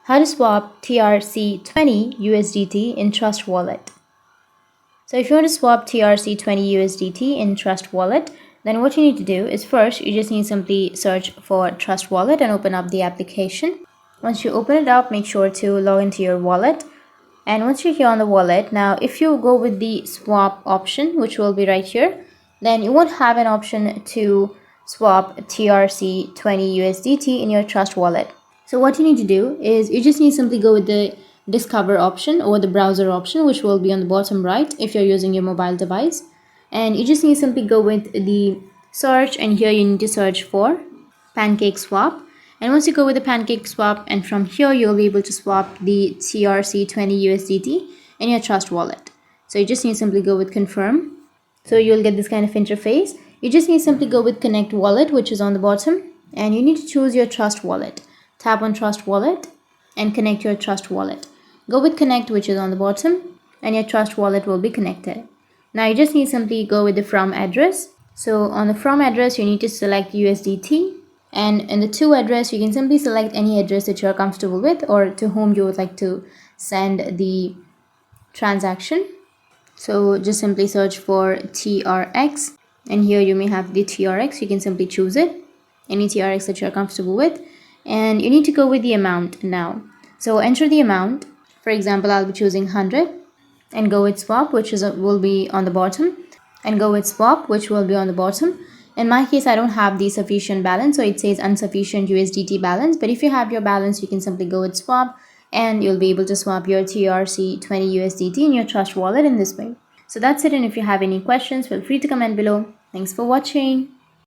How to swap TRC20 USDT in Trust Wallet. So if you want to swap TRC20 USDT in Trust Wallet, then what you need to do is first you just need to simply search for Trust Wallet and open up the application. Once you open it up, make sure to log into your wallet. And once you're here on the wallet, now if you go with the swap option, which will be right here, then you won't have an option to swap TRC20 USDT in your Trust Wallet. So what you need to do is you just need to simply go with the discover option or the browser option, which will be on the bottom right if you're using your mobile device. And you just need to simply go with the search, and here you need to search for PancakeSwap. And once you go with the PancakeSwap, and from here you'll be able to swap the TRC20 USDT in your Trust Wallet. So you just need to simply go with confirm. So you'll get this kind of interface. You just need to simply go with connect wallet, which is on the bottom, and you need to choose your Trust Wallet. Tap on Trust Wallet and connect your Trust Wallet. Go with connect, which is on the bottom, and your Trust Wallet will be connected. Now you just need to simply go with the from address. So on the from address, you need to select USDT. And in the to address, you can simply select any address that you're comfortable with or to whom you would like to send the transaction. So just simply search for TRX, and here you may have the TRX. You can simply choose it, any TRX that you're comfortable with, and you need to go with the amount now. So enter the amount. For example, I'll be choosing 100 and go with swap, which will be on the bottom, and go with swap, which will be on the bottom. In my case, I don't have the sufficient balance, so it says insufficient USDT balance. But if you have your balance, you can simply go with swap, and you'll be able to swap your TRC20 USDT in your Trust Wallet in this way. So that's it, and if you have any questions, feel free to comment below. Thanks for watching.